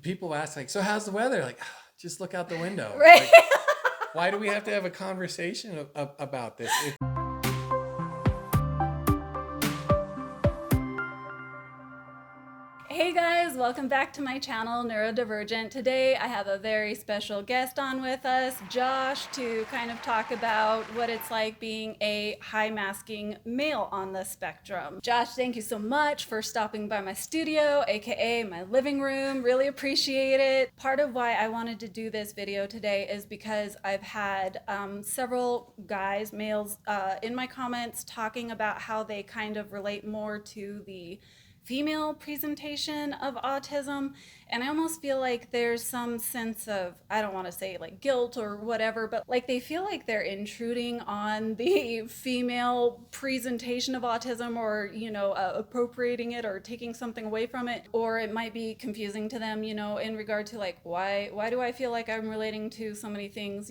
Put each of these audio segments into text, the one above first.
People ask like, so how's the weather? Like, just look out the window. Right. Like, why do we have to have a conversation about this? Hey guys, welcome back to my channel, Neurodivergent. Today I have a very special guest on with us, Josh, to kind of talk about what it's like being a high masking male on the spectrum. Josh, thank you so much for stopping by my studio, aka my living room. Really appreciate it. Part of why I wanted to do this video today is because I've had several guys, males, in my comments talking about how they kind of relate more to the female presentation of autism, and I almost feel like there's some sense of, I don't want to say like guilt or whatever, but like they feel like they're intruding on the female presentation of autism, or appropriating it or taking something away from it, or it might be confusing to them, in regard to like why do I feel like I'm relating to so many things,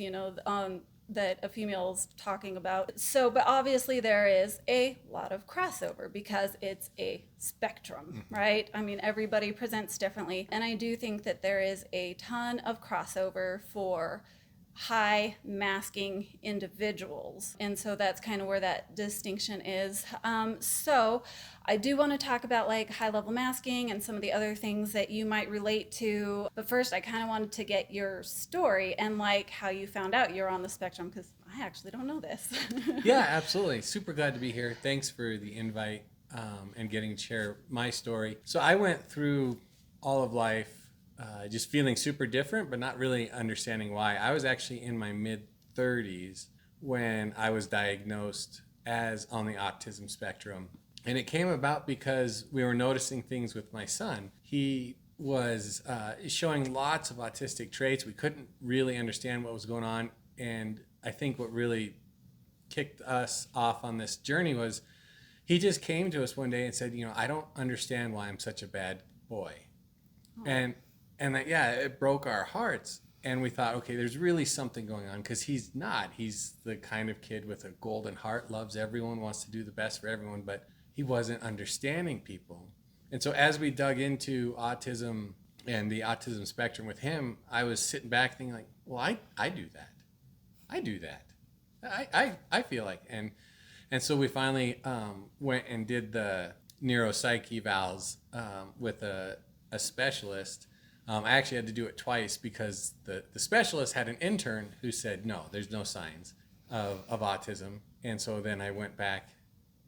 that a female's talking about. So, but obviously there is a lot of crossover because it's a spectrum, right? I mean, everybody presents differently. And I do think that there is a ton of crossover for high masking individuals. And so that's kind of where that distinction is. So I do want to talk about like high level masking and some of the other things that you might relate to. But first, I kind of wanted to get your story and like how you found out you're on the spectrum, because I actually don't know this. Yeah, absolutely. Super glad to be here. Thanks for the invite and getting to share my story. So I went through all of life just feeling super different, but not really understanding why. I was actually in my mid-30s when I was diagnosed as on the autism spectrum. And it came about because we were noticing things with my son. He was showing lots of autistic traits. We couldn't really understand what was going on. And I think what really kicked us off on this journey was he just came to us one day and said, I don't understand why I'm such a bad boy. Oh. And that, yeah, it broke our hearts. And we thought, okay, there's really something going on, because he's not. He's the kind of kid with a golden heart, loves everyone, wants to do the best for everyone, but he wasn't understanding people. And so as we dug into autism and the autism spectrum with him, I was sitting back thinking like, well, I do that. I do that. I feel like. And so we finally went and did the neuropsych evals with a specialist. I actually had to do it twice because the specialist had an intern who said, no, there's no signs of autism. And so then I went back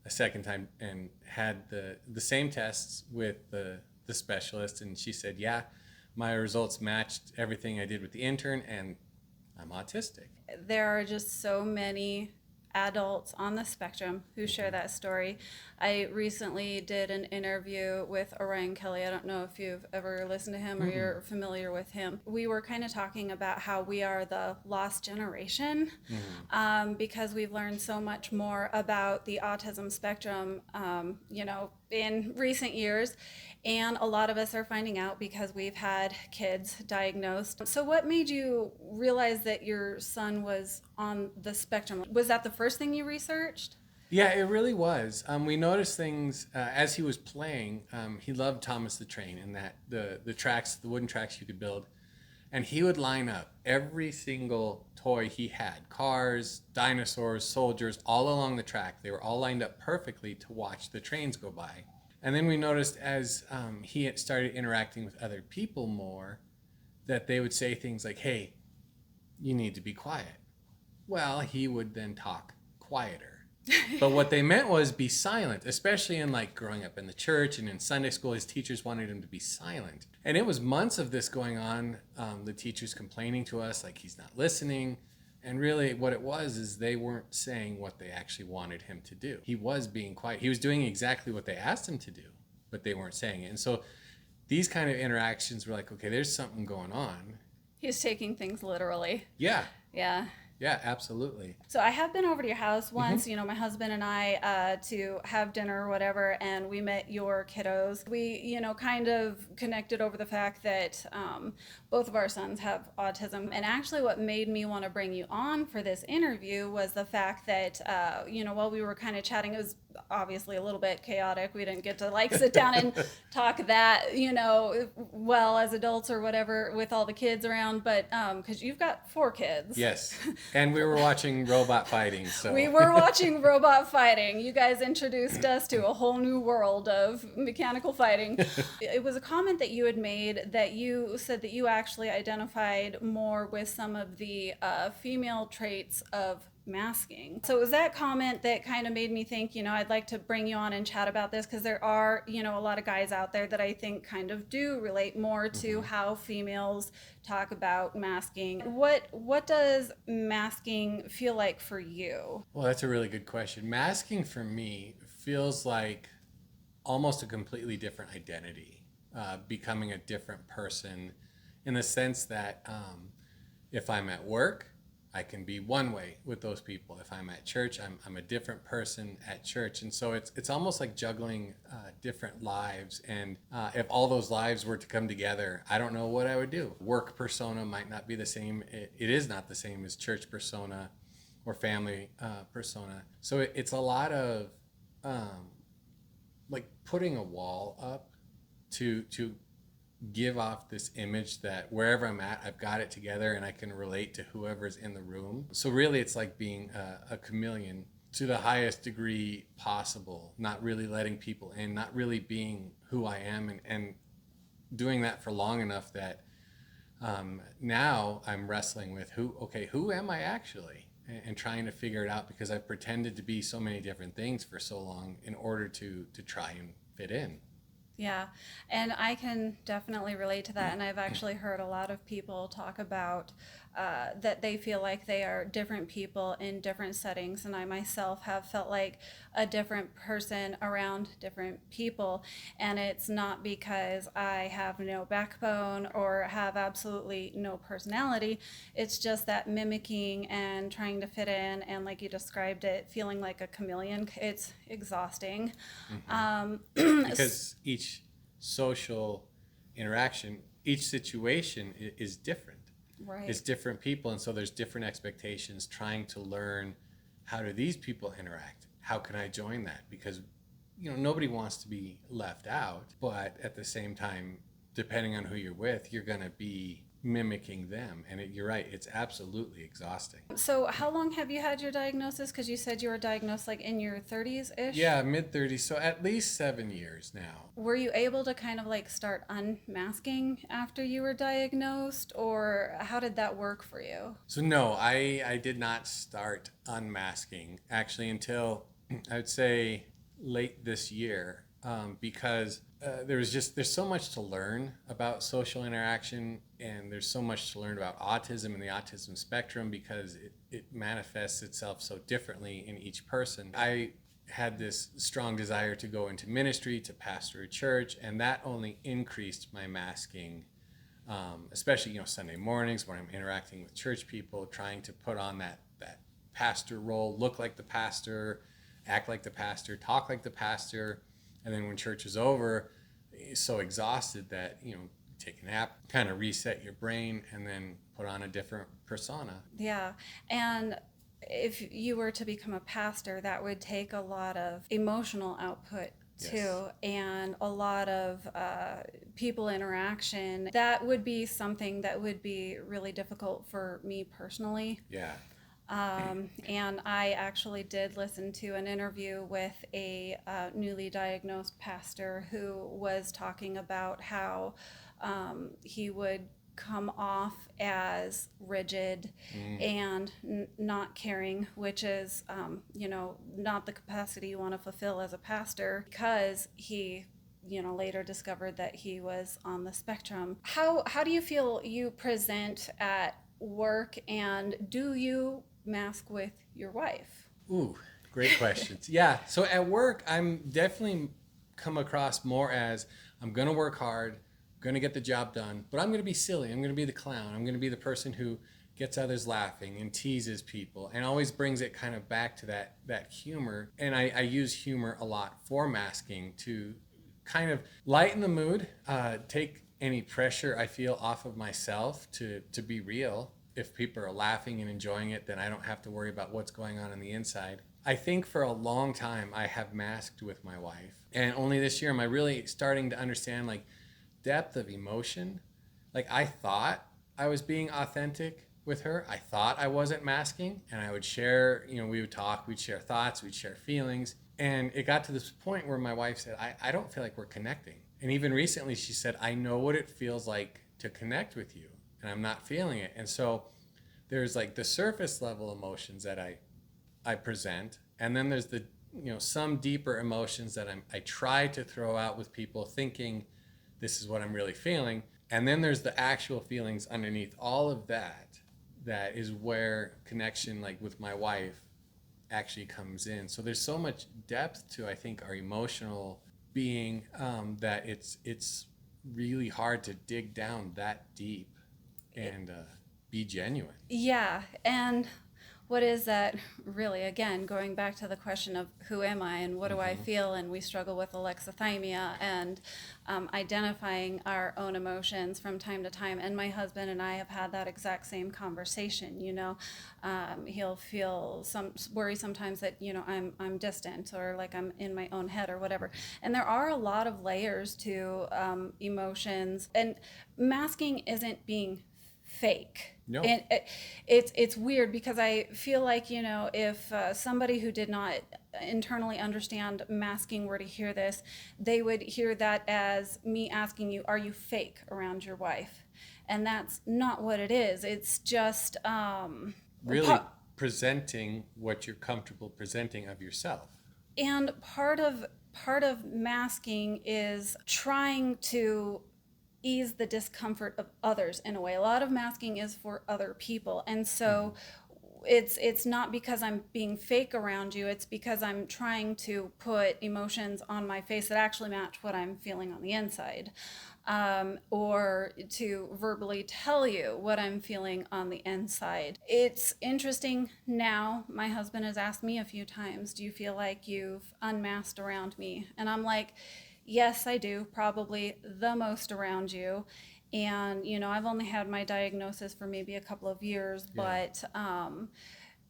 a second time and had the same tests with the specialist. And she said, yeah, my results matched everything I did with the intern, and I'm autistic. There are just so many adults on the spectrum who share that story. I recently did an interview with Orion Kelly. I don't know if you've ever listened to him or you're familiar with him. We were kind of talking about how we are the lost generation because we've learned so much more about the autism spectrum, in recent years. And a lot of us are finding out because we've had kids diagnosed. So what made you realize that your son was on the spectrum? Was that the first thing you researched? Yeah, it really was. We noticed things as he was playing. He loved Thomas the Train, and that the tracks, the wooden tracks you could build. And he would line up every single toy he had, cars, dinosaurs, soldiers, all along the track. They were all lined up perfectly to watch the trains go by. And then we noticed as he had started interacting with other people more, that they would say things like, hey, you need to be quiet. Well, he would then talk quieter. But what they meant was be silent, especially in like growing up in the church and in Sunday school. His teachers wanted him to be silent. And it was months of this going on, the teachers complaining to us like he's not listening. And really what it was is they weren't saying what they actually wanted him to do. He was being quiet. He was doing exactly what they asked him to do, but they weren't saying it. And so these kind of interactions were like, okay, there's something going on. He's taking things literally. Yeah. Yeah. Yeah, absolutely. So I have been over to your house Hmm. once, my husband and I, to have dinner or whatever, and we met your kiddos. We, kind of connected over the fact that both of our sons have autism. And actually, what made me want to bring you on for this interview was the fact that, while we were kind of chatting, it was obviously a little bit chaotic. We didn't get to like sit down and talk that, well, as adults or whatever with all the kids around, but because you've got 4 kids. Yes. And we were watching robot fighting, We so. were watching robot fighting. You guys introduced us to a whole new world of mechanical fighting. It was a comment that you had made that you said that you actually identified more with some of the female traits of masking. So it was that comment that kind of made me think, I'd like to bring you on and chat about this, because there are, a lot of guys out there that I think kind of do relate more to how females talk about masking. What does masking feel like for you? Well, that's a really good question. Masking for me feels like almost a completely different identity, becoming a different person in the sense that if I'm at work, I can be one way with those people. If I'm at church, I'm a different person at church. And so it's almost like juggling different lives. And if all those lives were to come together, I don't know what I would do. Work persona might not be the same. It is not the same as church persona or family persona. So it's a lot of like putting a wall up to give off this image that wherever I'm at, I've got it together and I can relate to whoever's in the room. So really it's like being a chameleon to the highest degree possible, not really letting people in, not really being who I am, and doing that for long enough that now I'm wrestling with who am I actually? And trying to figure it out, because I've pretended to be so many different things for so long in order to try and fit in. Yeah, and I can definitely relate to that. And I've actually heard a lot of people talk about that they feel like they are different people in different settings. And I myself have felt like a different person around different people. And it's not because I have no backbone or have absolutely no personality. It's just that mimicking and trying to fit in, and like you described it, feeling like a chameleon. It's exhausting. Because each social interaction, each situation is different. Right. It's different people, and so there's different expectations. Trying to learn, how do these people interact? How can I join that? Because nobody wants to be left out, but at the same time, depending on who you're with, you're going to be mimicking them, and you're right, it's absolutely exhausting. So, how long have you had your diagnosis? Because you said you were diagnosed like in your 30s ish. Yeah, mid 30s, so at least 7 years now. Were you able to kind of like start unmasking after you were diagnosed, or how did that work for you? So no, I did not start unmasking actually until I would say late this year, because there's so much to learn about social interaction, and there's so much to learn about autism and the autism spectrum, because it manifests itself so differently in each person. I had this strong desire to go into ministry, to pastor a church, and that only increased my masking, especially Sunday mornings when I'm interacting with church people, trying to put on that pastor role, look like the pastor, act like the pastor, talk like the pastor, and then when church is over, so exhausted that take a nap, kind of reset your brain, and then put on a different persona. Yeah, and if you were to become a pastor, that would take a lot of emotional output too, Yes. and a lot of people interaction. That would be something that would be really difficult for me personally. Yeah. And I actually did listen to an interview with a newly diagnosed pastor who was talking about how he would come off as rigid and not caring, which is, not the capacity you want to fulfill as a pastor, because he later discovered that he was on the spectrum. How do you feel you present at work, and do you mask with your wife? Ooh, great questions. Yeah. So at work, I'm definitely come across more as I'm going to work hard, going to get the job done, but I'm going to be silly. I'm going to be the clown. I'm going to be the person who gets others laughing and teases people and always brings it kind of back to that humor. And I use humor a lot for masking to kind of lighten the mood, take any pressure I feel off of myself to be real. If people are laughing and enjoying it, then I don't have to worry about what's going on the inside. I think for a long time I have masked with my wife, and only this year am I really starting to understand like depth of emotion. Like I thought I was being authentic with her. I thought I wasn't masking, and I would share, we would talk, we'd share thoughts, we'd share feelings. And it got to this point where my wife said, I don't feel like we're connecting. And even recently she said, I know what it feels like to connect with you, and I'm not feeling it. And so there's like the surface level emotions that I present, and then there's the some deeper emotions that I try to throw out with people, thinking this is what I'm really feeling, and then there's the actual feelings underneath all of that. That is where connection, like with my wife, actually comes in. So there's so much depth to, I think, our emotional being, that it's really hard to dig down that deep and be genuine. Yeah, and what is that really, again, going back to the question of who am I and what do I feel, and we struggle with alexithymia and identifying our own emotions from time to time. And my husband and I have had that exact same conversation. He'll feel some worry sometimes that I'm distant, or like I'm in my own head or whatever. And there are a lot of layers to emotions, and masking isn't being fake. No. And it's weird because I feel like, if somebody who did not internally understand masking were to hear this, they would hear that as me asking you, are you fake around your wife? And that's not what it is. It's just Really presenting what you're comfortable presenting of yourself. and part of masking is trying to ease the discomfort of others in a way. A lot of masking is for other people. And so it's not because I'm being fake around you, it's because I'm trying to put emotions on my face that actually match what I'm feeling on the inside. Or to verbally tell you what I'm feeling on the inside. It's interesting now. My husband has asked me a few times, do you feel like you've unmasked around me? And I'm like, yes, I do, probably the most around you. And, I've only had my diagnosis for maybe a couple of years, but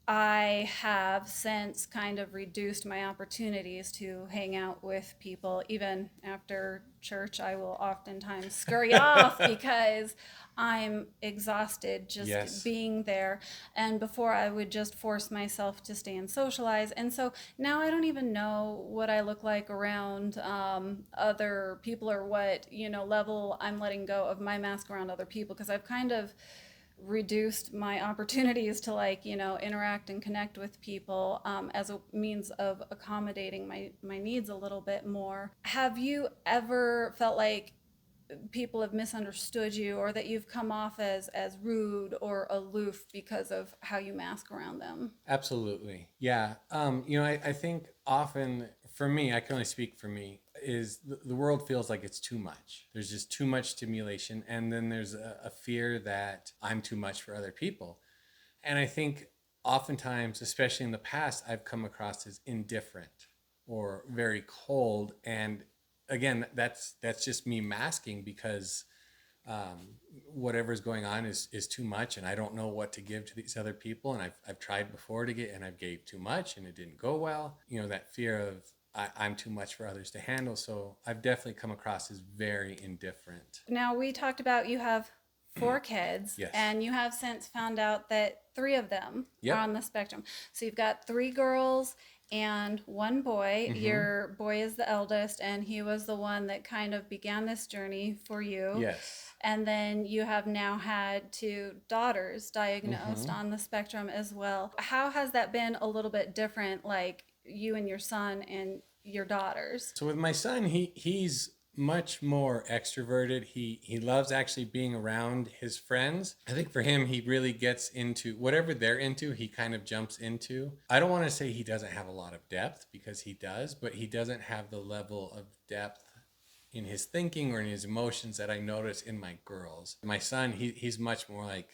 I have since kind of reduced my opportunities to hang out with people. Even after church, I will oftentimes scurry off because I'm exhausted just being there. And before, I would just force myself to stay and socialize. And so now I don't even know what I look like around other people, or what, level I'm letting go of my mask around other people, because I've kind of reduced my opportunities to interact and connect with people as a means of accommodating my needs a little bit more. Have you ever felt like people have misunderstood you, or that you've come off as rude or aloof because of how you mask around them? Absolutely. Yeah. I think often, for me, I can only speak for me, is the world feels like it's too much. There's just too much stimulation. And then there's a fear that I'm too much for other people. And I think oftentimes, especially in the past, I've come across as indifferent or very cold. And again, that's just me masking, because whatever's going on is too much, and I don't know what to give to these other people. And I've tried before to get, and I've gave too much and it didn't go well. That fear of I'm too much for others to handle. So I've definitely come across as very indifferent. Now, we talked about you have 4 kids, Yes. and you have since found out that 3 of them Yep. are on the spectrum. So you've got 3 girls and 1 boy. Your boy is the eldest, and he was the one that kind of began this journey for you. Yes. And then you have now had 2 daughters diagnosed on the spectrum as well. How has that been a little bit different, like you and your son and your daughters? So with my son, he's much more extroverted. He loves actually being around his friends. I think for him, he really gets into whatever they're into, he kind of jumps into. I don't want to say he doesn't have a lot of depth, because he does, but he doesn't have the level of depth in his thinking or in his emotions that I notice in my girls. My son, he's much more like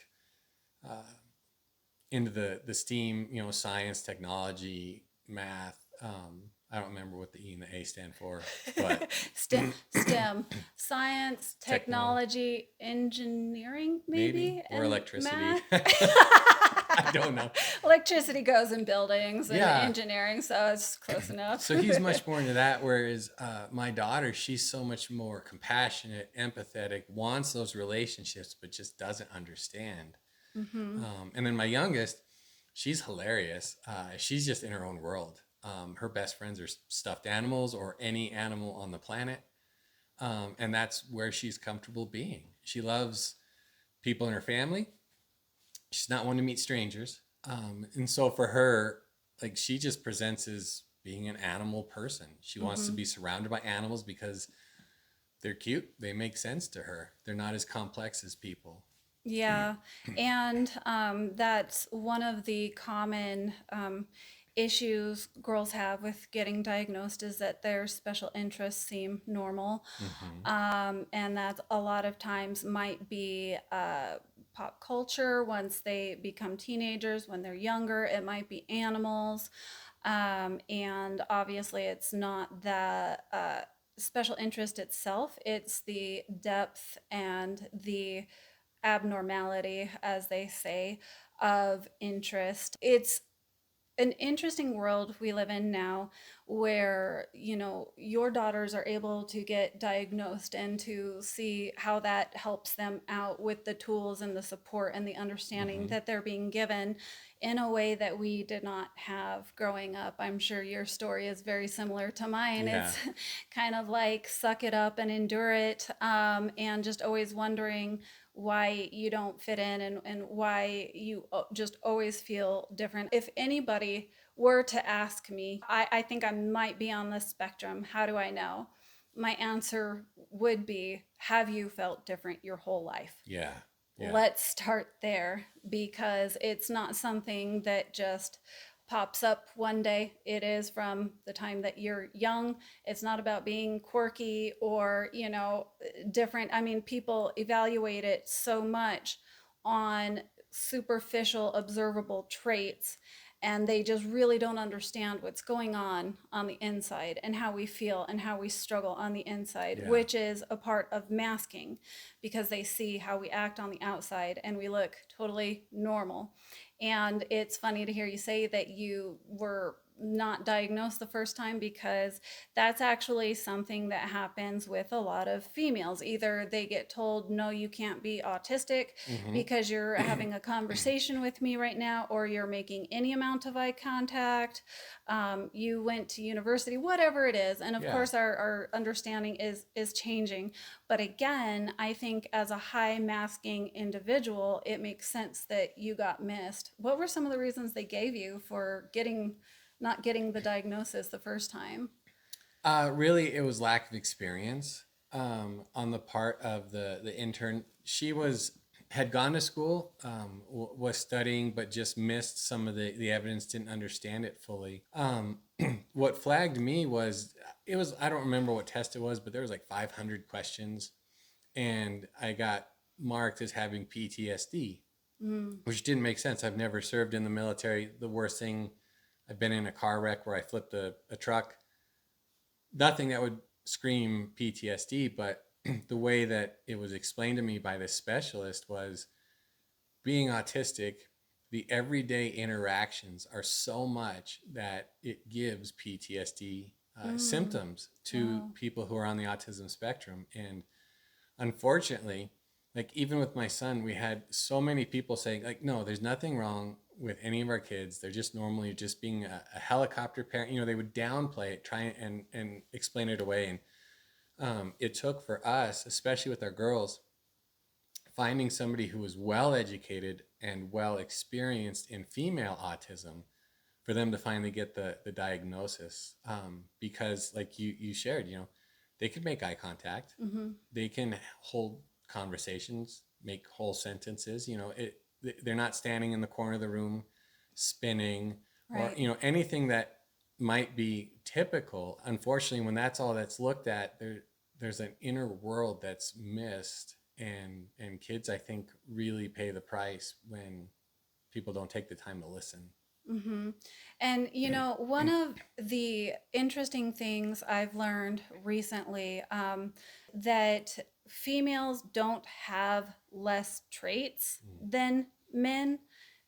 into the STEAM, science, technology, math. I don't remember what the E and the A stand for, but STEM, science, technology, technology, engineering, maybe, maybe, or and electricity. math. I don't know. Electricity goes in buildings and Yeah. engineering, so it's close enough. So he's much more into that, whereas my daughter, she's so much more compassionate, empathetic, wants those relationships, but just doesn't understand. Mm-hmm. And then my youngest, she's hilarious. She's just in her own world. Her best friends are stuffed animals or any animal on the planet. And that's where she's comfortable being. She loves people in her family. She's not one to meet strangers. And so for her, like she just presents as being an animal person. She wants to Mm-hmm. be surrounded by animals because they're cute. They make sense to her. They're not as complex as people. Yeah, and that's one of the common issues girls have with getting diagnosed is that their special interests seem normal. Mm-hmm. And that a lot of times might be pop culture once they become teenagers, when they're younger, it might be animals. And obviously, it's not the special interest itself, it's the depth and the abnormality, as they say, of interest. It's an interesting world we live in now where your daughters are able to get diagnosed and to see how that helps them out with the tools and the support and the understanding Mm-hmm. that they're being given in a way that we did not have growing up. I'm sure your story is very similar to mine. Yeah. It's kind of like suck it up and endure it, and just always wondering why you don't fit in, and why you just always feel different. If anybody were to ask me, I think I might be on the spectrum. How do I know? My answer would be, have you felt different your whole life? Yeah. Yeah. Let's start there, because it's not something that just pops up one day. It is from the time that you're young. It's not about being quirky or, different. I mean, people evaluate it so much on superficial observable traits, and they just really don't understand what's going on the inside, and how we feel and how we struggle on the inside, Yeah. which is a part of masking, because they see how we act on the outside and we look totally normal. And it's funny to hear you say that you were not diagnosed the first time, because that's actually something that happens with a lot of females. Either they get told, no, you can't be autistic Mm-hmm. because you're having a conversation with me right now, or you're making any amount of eye contact, you went to university, whatever it is. And of Yeah. course, our understanding is changing. But again, I think as a high masking individual, it makes sense that you got missed. What were some of the reasons they gave you for not getting the diagnosis the first time? Really, it was lack of experience on the part of the intern. She had gone to school, was studying, but just missed some of the evidence, didn't understand it fully. What flagged me was I don't remember what test it was, but there was like 500 questions, and I got marked as having PTSD, Mm. which didn't make sense. I've never served in the military. The worst thing, I've been in a car wreck where I flipped a truck. Nothing that would scream PTSD, but the way that it was explained to me by this specialist was, being autistic, the everyday interactions are so much that it gives PTSD Mm. symptoms to Wow. people who are on the autism spectrum. And unfortunately, like even with my son, we had so many people saying, like, no, there's nothing wrong with any of our kids. They're just normally just being a helicopter parent. They would downplay it, try and explain it away. And it took for us, especially with our girls, finding somebody who was well educated and well experienced in female autism for them to finally get the diagnosis. Because like you shared, they could make eye contact, Mm-hmm. they can hold conversations, make whole sentences. They're not standing in the corner of the room spinning, or Right. anything that might be typical. Unfortunately, when that's all that's looked at, there's an inner world that's missed, and kids, I think, really pay the price when people don't take the time to listen. Mm-hmm. And one of the interesting things I've learned recently, that females don't have less traits than men.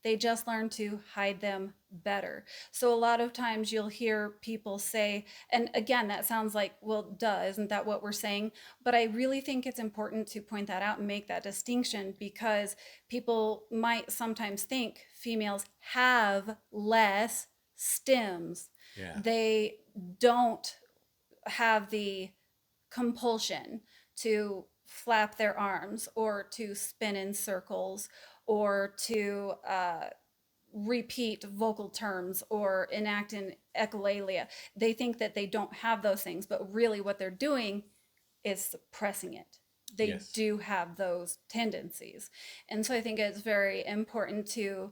They just learn to hide them better. So a lot of times you'll hear people say, and again, that sounds like, well, duh, isn't that what we're saying? But I really think it's important to point that out and make that distinction, because people might sometimes think females have less stems. Yeah. They don't have the compulsion to flap their arms or to spin in circles or to repeat vocal terms or enact an echolalia. They think that they don't have those things, but really what they're doing is suppressing it. They Yes. do have those tendencies. And so I think it's very important to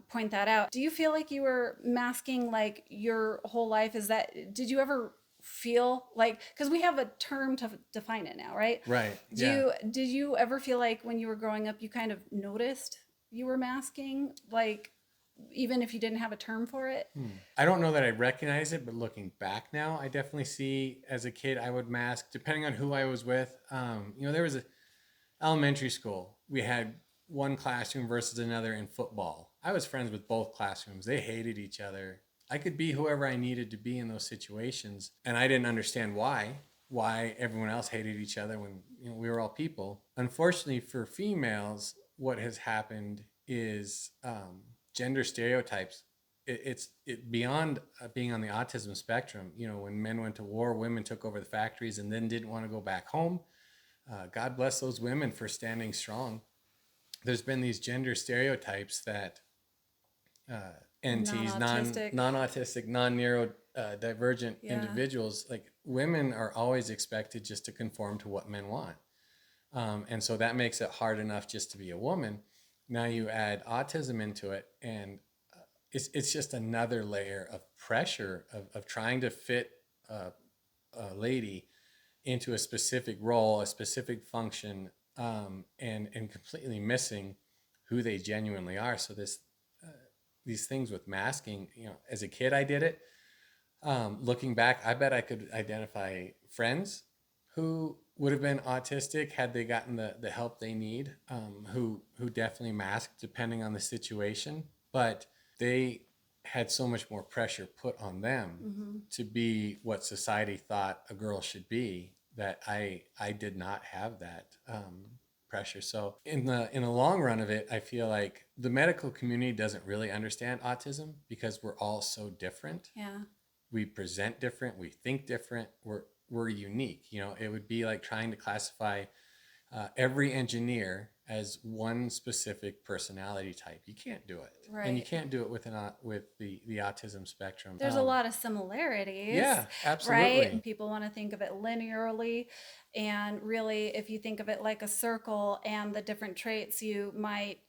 point that out. Do you feel like you were masking like your whole life? Did you ever feel like, because we have a term to define it now, right? Right. Yeah. Did you ever feel like when you were growing up, you kind of noticed you were masking, like, even if you didn't have a term for it? I don't know that I recognize it, but looking back now, I definitely see as a kid I would mask depending on who I was with. There was a elementary school. We had one classroom versus another in football. I was friends with both classrooms. They hated each other. I could be whoever I needed to be in those situations, and I didn't understand why everyone else hated each other when we were all people. Unfortunately for females, what has happened is gender stereotypes. It's beyond being on the autism spectrum. When men went to war, women took over the factories and then didn't want to go back home. God bless those women for standing strong. There's been these gender stereotypes that NTs, non-autistic, non-neurodivergent individuals, like women are always expected just to conform to what men want. And so that makes it hard enough just to be a woman. Now you add autism into it, and it's just another layer of pressure of trying to fit a lady into a specific role, a specific function, and completely missing who they genuinely are. So these things with masking, as a kid I did it. Looking back, I bet I could identify friends who would have been autistic had they gotten the help they need, who definitely masked depending on the situation, but they had so much more pressure put on them to be what society thought a girl should be, that I did not have that pressure. So in the long run of it, I feel like the medical community doesn't really understand autism because we're all so different. Yeah. We present different, we think different, we're unique. It would be like trying to classify every engineer as one specific personality type. You can't do it, right? And you can't do it with the autism spectrum. There's a lot of similarities. Yeah, absolutely. Right? People want to think of it linearly, and really, if you think of it like a circle and the different traits, you might,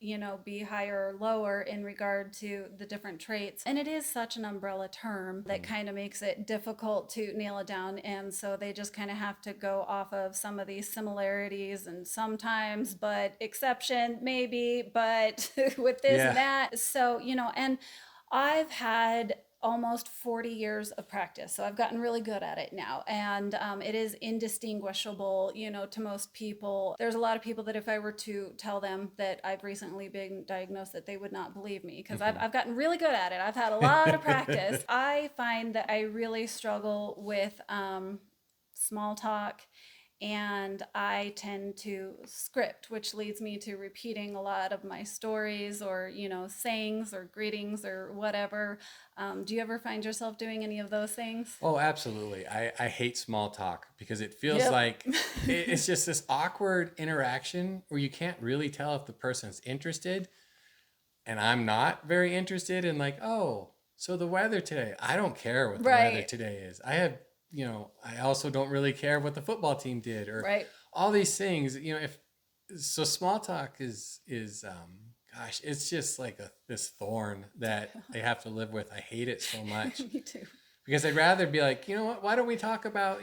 be higher or lower in regard to the different traits. And it is such an umbrella term that kind of makes it difficult to nail it down. And so they just kind of have to go off of some of these similarities and sometimes, but exception maybe, but with this and that. So, and I've had almost 40 years of practice. So I've gotten really good at it now. And it is indistinguishable, to most people. There's a lot of people that if I were to tell them that I've recently been diagnosed, that they would not believe me, because I've gotten really good at it. I've had a lot of practice. I find that I really struggle with small talk, and I tend to script, which leads me to repeating a lot of my stories or, sayings or greetings or whatever. Do you ever find yourself doing any of those things? Oh, absolutely. I hate small talk because it feels like it's just this awkward interaction where you can't really tell if the person's interested. And I'm not very interested in like, oh, so the weather today. I don't care what the weather today is. I also don't really care what the football team did or all these things, so small talk is gosh, it's just like this thorn that I have to live with. I hate it so much. Me too. Because I'd rather be like, what, why don't we talk about,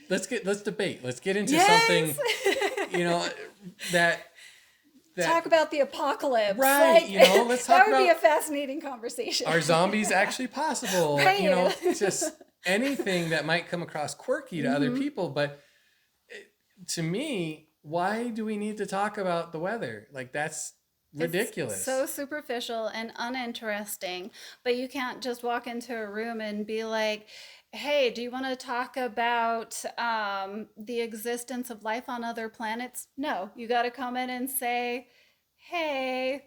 let's debate. Let's get into something you know, that Talk about the apocalypse. right? Like, You know, let's talk that would about be a fascinating conversation. are zombies actually possible? Right. You know, just anything that might come across quirky to other people. But to me, why do we need to talk about the weather? Like that's ridiculous. It's so superficial and uninteresting, but you can't just walk into a room and be like, hey, do you want to talk about the existence of life on other planets? No, you got to come in and say, hey,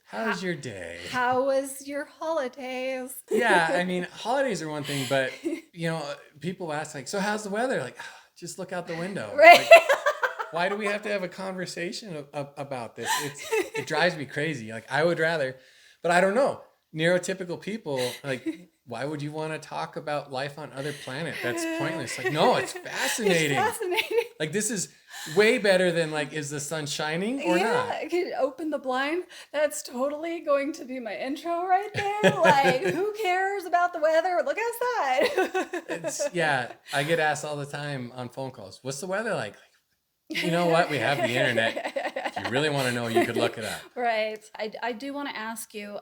How's your day? how was your holidays? Yeah, I mean, holidays are one thing, but you know, people ask like, "So how's the weather?" Like, just look out the window. Right. Like, why do we have to have a conversation about this? It drives me crazy. Like, I would rather, but I don't know. Neurotypical people, like, why would you want to talk about life on other planet? That's pointless. Like, no, it's fascinating. It's fascinating. Like, this is way better than like, is the sun shining or not? I could open the blind. That's totally going to be my intro right there. Like, who cares about the weather? Look outside. Yeah, I get asked all the time on phone calls, what's the weather like? You know what? We have the internet. If you really want to know, you could look it up. Right. I do want to ask you,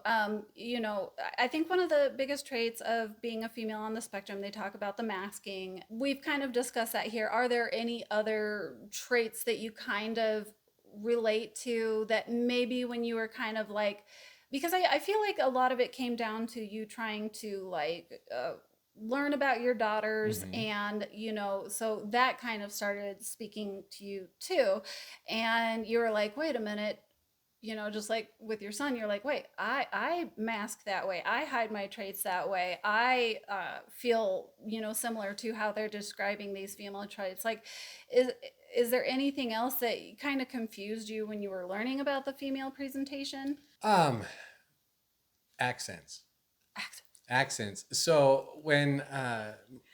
you know, I think one of the biggest traits of being a female on the spectrum, they talk about the masking. We've kind of discussed that here. Are there any other traits that you kind of relate to that maybe when you were kind of like, because I feel like a lot of it came down to you trying to like, learn about your daughters and you know so that kind of started speaking to you too and you were like wait a minute you know just like with your son you're like wait I mask that way I hide my traits that way I feel you know similar to how they're describing these female traits like is there anything else that kind of confused you when you were learning about the female presentation? Accents. Accent. Accents. So when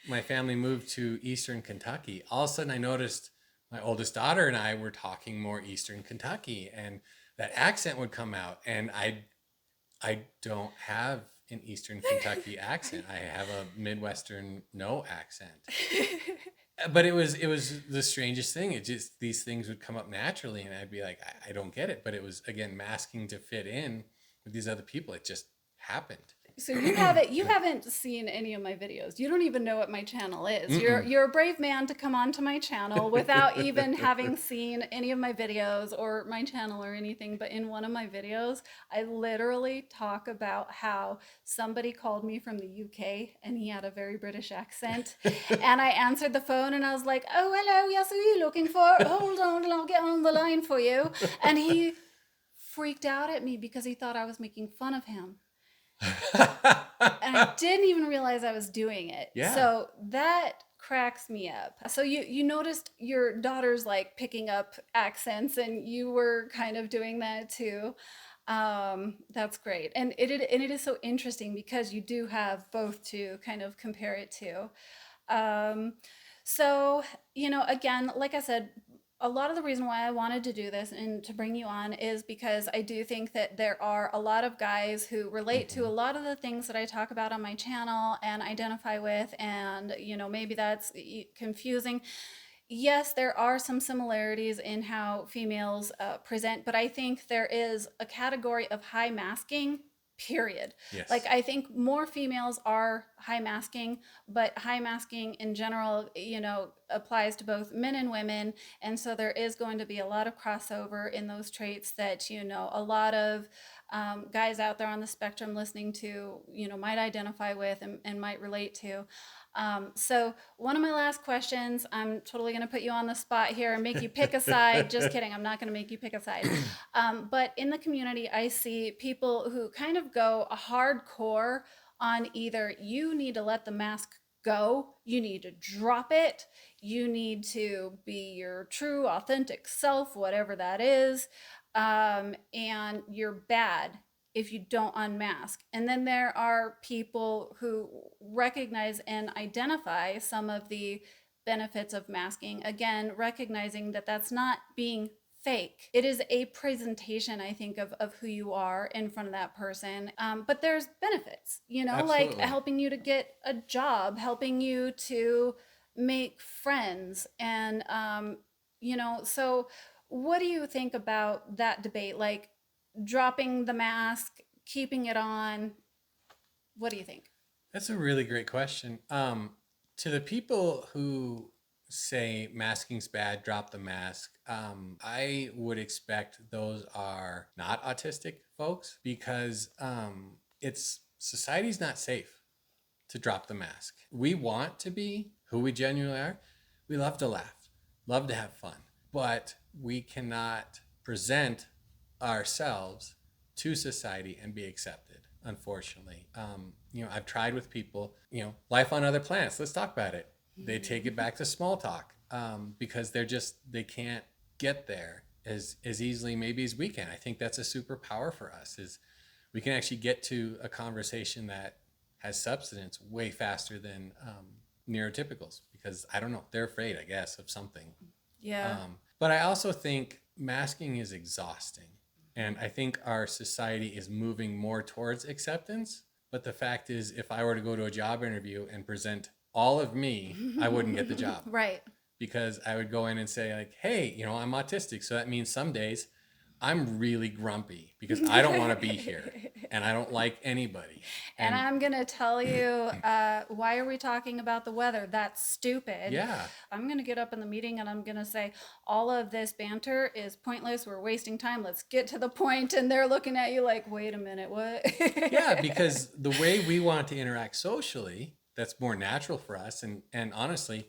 my family moved to Eastern Kentucky, all of a sudden I noticed my oldest daughter and I were talking more Eastern Kentucky, and that accent would come out. And I don't have an Eastern Kentucky accent. I have a Midwestern no accent. But it was the strangest thing. It just these things would come up naturally, and I'd be like, I don't get it. But it was again masking to fit in with these other people. It just happened. So you haven't seen any of my videos. You don't even know what my channel is. You're a brave man to come onto my channel without even having seen any of my videos or my channel or anything. But in one of my videos, I literally talk about how somebody called me from the UK and he had a very British accent. And I answered the phone and I was like, "Oh, hello, yes, who are you looking for? Hold on and I'll get on the line for you." And he freaked out at me because he thought I was making fun of him. And I didn't even realize I was doing it. Yeah. So that cracks me up. So you noticed your daughter's like picking up accents and you were kind of doing that too. That's great. And it is so interesting because you do have both to kind of compare it to. So, you know, again, like I said, a lot of the reason why I wanted to do this and to bring you on is because I do think that there are a lot of guys who relate to a lot of the things that I talk about on my channel and identify with, and you know, maybe that's confusing. Yes, there are some similarities in how females present, but I think there is a category of high masking. Period. Yes. Like I think more females are high masking, but high masking in general, you know, applies to both men and women. And so there is going to be a lot of crossover in those traits that, you know, a lot of guys out there on the spectrum listening to, you know, might identify with and might relate to. So one of my last questions, I'm totally going to put you on the spot here and make you pick a side. Just kidding. I'm not going to make you pick a side. But in the community, I see people who kind of go a hardcore on either you need to let the mask go, you need to drop it, you need to be your true, authentic self, whatever that is, and you're bad if you don't unmask. And then there are people who recognize and identify some of the benefits of masking. Again, recognizing that that's not being fake. It is a presentation, I think, of who you are in front of that person. But there's benefits, you know, Absolutely. like helping you to get a job, helping you to make friends, and So what do you think about that debate? Like dropping the mask, keeping it on? What do you think? That's a really great question. To the people who say masking's bad, drop the mask, I would expect those are not autistic folks because it's society's not safe to drop the mask. We want to be who we genuinely are. We love to laugh, love to have fun, but we cannot present ourselves to society and be accepted, unfortunately. I've tried with people, life on other planets, let's talk about it. They take it back to small talk because they can't get there as easily maybe as we can. I think that's a superpower for us is we can actually get to a conversation that has substance way faster than neurotypicals because I don't know, they're afraid, I guess, of something. Yeah. But I also think masking is exhausting. And I think our society is moving more towards acceptance. But the fact is, if I were to go to a job interview and present all of me, I wouldn't get the job Right. because I would go in and say, like, hey, I'm autistic. So that means some days I'm really grumpy because I don't want to be here and I don't like anybody. And And I'm going to tell you, why are we talking about the weather? That's stupid. yeah, I'm going to get up in the meeting and I'm going to say, all of this banter is pointless. We're wasting time. Let's get to the point. And they're looking at you like, wait a minute, what? yeah, because the way we want to interact socially, that's more natural for us and honestly,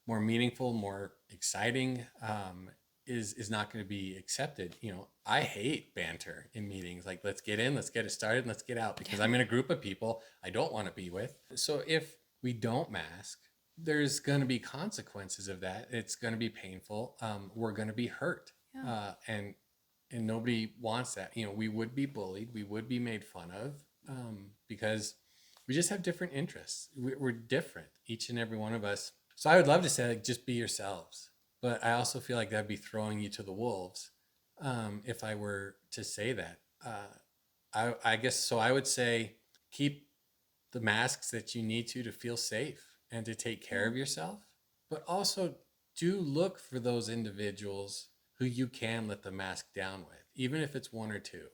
more meaningful, more exciting, is not going to be accepted. I hate banter in meetings. Like, let's get in, let's get it started, and let's get out because I'm in a group of people I don't want to be with. So if we don't mask, there's going to be consequences of that. It's going to be painful. We're going to be hurt, Yeah. And nobody wants that. We would be bullied, we would be made fun of, because we just have different interests. We're different, each and every one of us. So I would love to say, like, just be yourselves, but I also feel like that'd be throwing you to the wolves, if I were to say that. I guess so. I would say keep the masks that you need to feel safe and to take care Yeah. of yourself, but also do look for those individuals who you can let the mask down with, even if it's one or two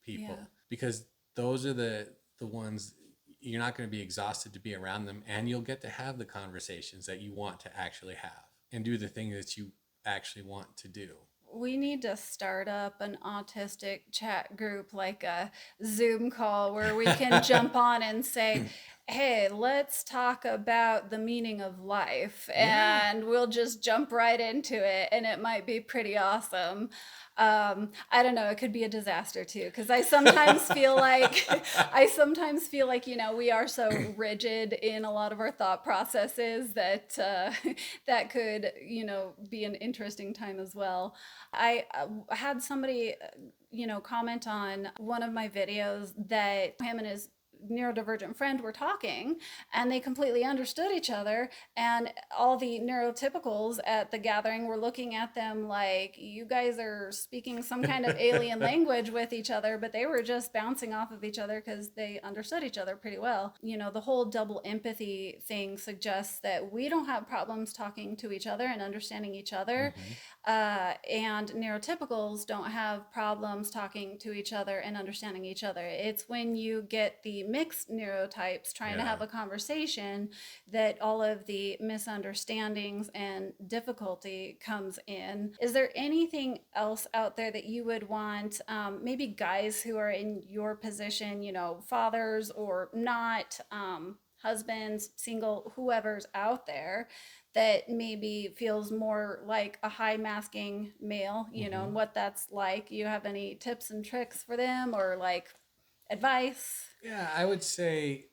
people, Yeah. because those are the ones you're not going to be exhausted to be around them, and you'll get to have the conversations that you want to actually have and do the thing that you actually want to do. We need to start up an autistic chat group, like a Zoom call where we can jump on and say, hey, let's talk about the meaning of life. Yeah. And we'll just jump right into it. And it might be pretty awesome. I don't know, it could be a disaster too, because I sometimes feel like we are so rigid in a lot of our thought processes that that could be an interesting time as well. I had somebody comment on one of my videos that him and his neurodivergent friend were talking and they completely understood each other, and all the neurotypicals at the gathering were looking at them like, you guys are speaking some kind of alien language with each other, but they were just bouncing off of each other because they understood each other pretty well. The whole double empathy thing suggests that we don't have problems talking to each other and understanding each other, Mm-hmm. and neurotypicals don't have problems talking to each other and understanding each other. It's when you get the mixed neurotypes trying to Yeah. have a conversation that all of the misunderstandings and difficulty comes in. Is there anything else out there that you would want, maybe guys who are in your position, fathers or not, husbands, single, whoever's out there, that maybe feels more like a high masking male, Mm-hmm. and what that's like? You have any tips and tricks for them, or like advice? Yeah, I would say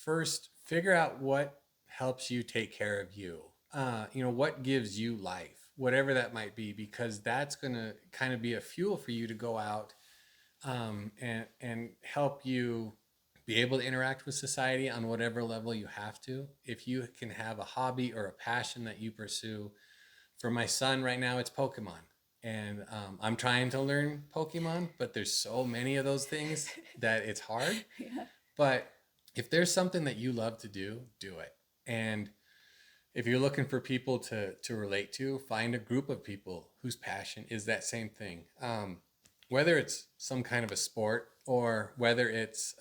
first figure out what helps you take care of you. What gives you life, whatever that might be, because that's going to kind of be a fuel for you to go out, and help you be able to interact with society on whatever level you have to. If you can have a hobby or a passion that you pursue, for my son right now, it's Pokemon. And I'm trying to learn Pokemon, but there's so many of those things that it's hard. Yeah. But if there's something that you love to do, do it. And if you're looking for people to relate to, find a group of people whose passion is that same thing. Whether it's some kind of a sport or whether it's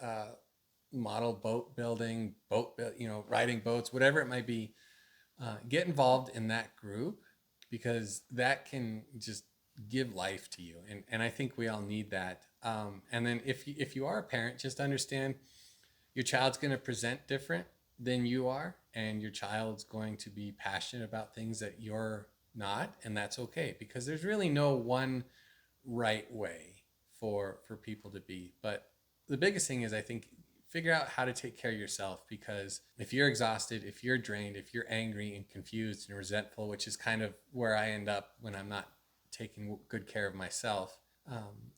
model boat building, riding boats, whatever it might be, get involved in that group because that can just give life to you. And I think we all need that. And then if you are a parent, just understand your child's going to present different than you are, and your child's going to be passionate about things that you're not, and that's okay because there's really no one right way for people to be. But the biggest thing is, I think, figure out how to take care of yourself, because if you're exhausted, if you're drained, if you're angry and confused and resentful, which is kind of where I end up when I'm not taking good care of myself,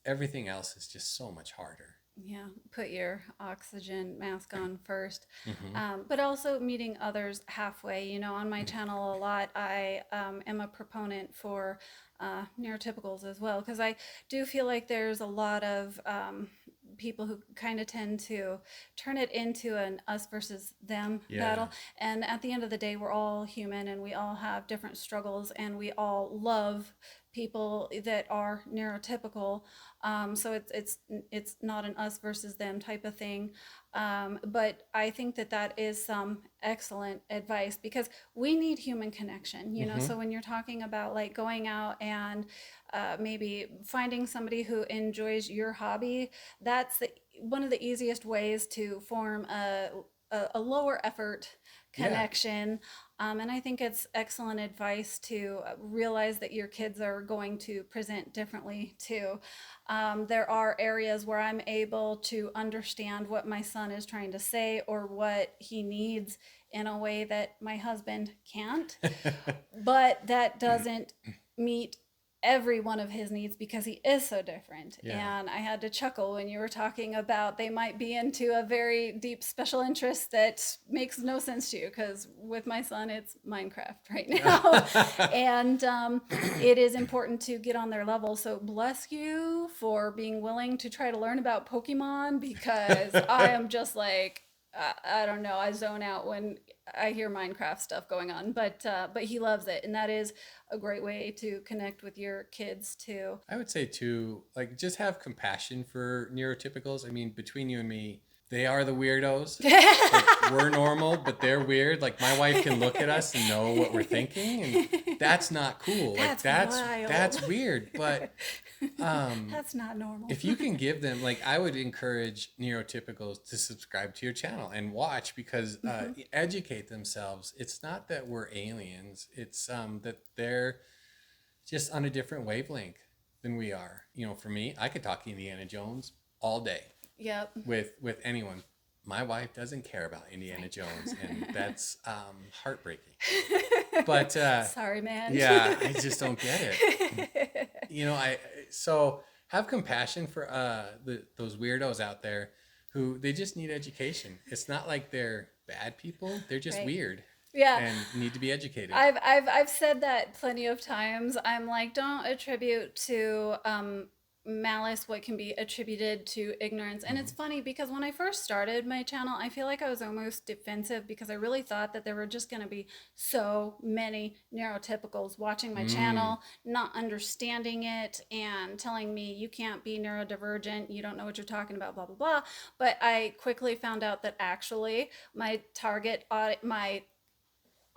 everything else is just so much harder. Yeah, put your oxygen mask on first. Mm-hmm. But also meeting others halfway. You know, on my channel a lot, I am a proponent for neurotypicals as well, because I do feel like there's a lot of people who kind of tend to turn it into an us versus them battle. And at the end of the day, we're all human and we all have different struggles, and we all love people that are neurotypical. So it's not an us versus them type of thing. But I think that is some excellent advice, because we need human connection, you know. Mm-hmm. So when you're talking about like going out and maybe finding somebody who enjoys your hobby, that's one of the easiest ways to form a lower effort connection. And I think it's excellent advice to realize that your kids are going to present differently too. There are areas where I'm able to understand what my son is trying to say or what he needs in a way that my husband can't, but that doesn't meet every one of his needs because he is so different. And I had to chuckle when you were talking about they might be into a very deep special interest that makes no sense to you, because with my son it's Minecraft right now. And it is important to get on their level. So bless you for being willing to try to learn about Pokemon, because I am just like, I don't know, I zone out when I hear Minecraft stuff going on, but he loves it, and that is a great way to connect with your kids too. I would say too, like, just have compassion for neurotypicals. I mean, between you and me, they are the weirdos. Like, we're normal, but they're weird. Like, my wife can look at us and know what we're thinking, and that's not cool. Like, that's weird. But that's not normal. if you can give them, like, I would encourage neurotypicals to subscribe to your channel and watch, because educate themselves. It's not that we're aliens. It's that they're just on a different wavelength than we are. You know, for me, I could talk Indiana Jones all day. Yep. With anyone. My wife doesn't care about Indiana Jones, and that's heartbreaking. But sorry, man. Yeah, I just don't get it. You know, so have compassion for those weirdos out there who they just need education. It's not like they're bad people; they're just weird. Yeah. And need to be educated. I've said that plenty of times. I'm like, don't attribute to malice what can be attributed to ignorance. And it's funny because when I first started my channel, I feel like I was almost defensive because I really thought that there were just going to be so many neurotypicals watching my channel, not understanding it and telling me you can't be neurodivergent, you don't know what you're talking about, blah blah blah. But I quickly found out that actually my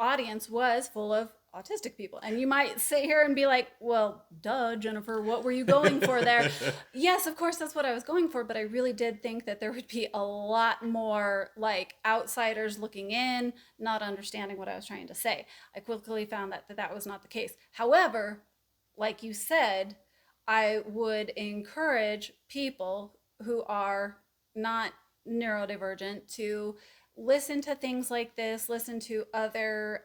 audience was full of autistic people. And you might sit here and be like, well, duh, Jennifer, what were you going for there? Yes, of course, that's what I was going for. But I really did think that there would be a lot more like outsiders looking in, not understanding what I was trying to say. I quickly found that was not the case. However, like you said, I would encourage people who are not neurodivergent to listen to things like this, listen to other,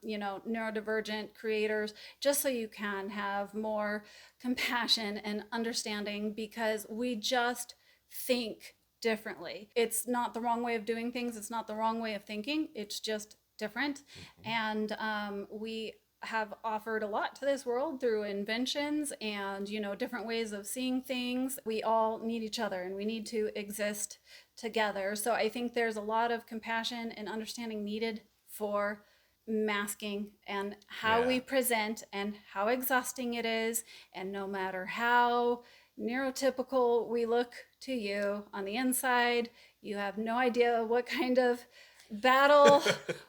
neurodivergent creators, just so you can have more compassion and understanding, because we just think differently. It's not the wrong way of doing things. It's not the wrong way of thinking. It's just different. And we have offered a lot to this world through inventions and, different ways of seeing things. We all need each other and we need to exist together. So I think there's a lot of compassion and understanding needed for masking and how Yeah. we present and how exhausting it is. And no matter how neurotypical we look to you on the inside, you have no idea what kind of battle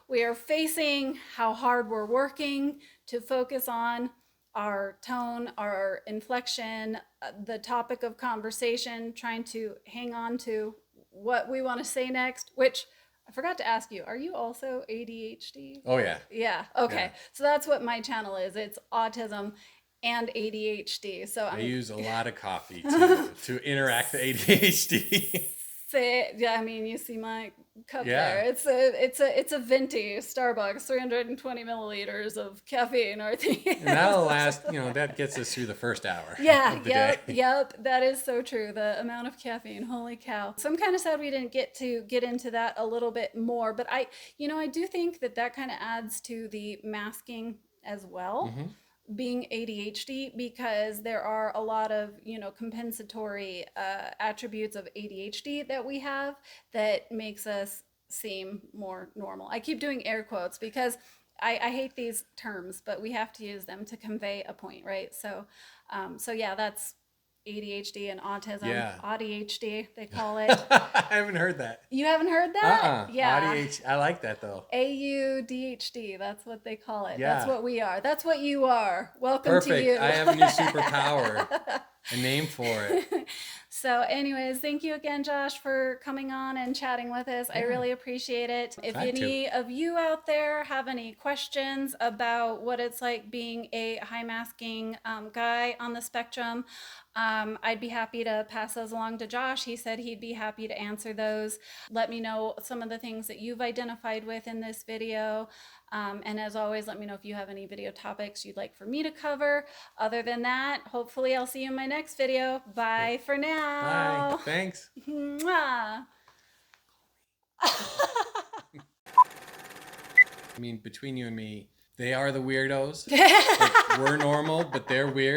we are facing, how hard we're working to focus on our tone, our inflection, the topic of conversation, trying to hang on to what we want to say next, which I forgot to ask you, are you also ADHD? Oh yeah. Yeah, okay. Yeah. So that's what my channel is. It's autism and ADHD. So I I'm use a lot of coffee to interact the ADHD. yeah, I mean, you see my cup Yeah. there. It's a venti Starbucks, 320 milliliters of caffeine, I think. And that'll last, that gets us through the first hour Yeah, of the yep, day. yep. That is so true. The amount of caffeine, holy cow. So I'm kind of sad we didn't get into that a little bit more, but I do think that kind of adds to the masking as well, Hmm. being ADHD, because there are a lot of compensatory attributes of ADHD that we have that makes us seem more normal. I keep doing air quotes because I hate these terms, but we have to use them to convey a point, right? So yeah, that's ADHD and autism. Yeah. ADHD, they call it. I haven't heard that. You haven't heard that? Uh-uh. Yeah. ADHD. I like that though. AUDHD, that's what they call it. Yeah. That's what we are. That's what you are. Welcome to Perfect. you. I have a new superpower. A name for it. So, anyways, thank you again, Josh, for coming on and chatting with us. I really appreciate it. If Glad to. any of you out there have any questions about what it's like being a high masking guy on the spectrum, I'd be happy to pass those along to Josh. He said he'd be happy to answer those. Let me know some of the things that you've identified with in this video. And as always, let me know if you have any video topics you'd like for me to cover. Other than that, hopefully I'll see you in my next video. Bye for now. Bye. Thanks. Mwah. I mean, between you and me, they are the weirdos. Like, we're normal, but they're weird.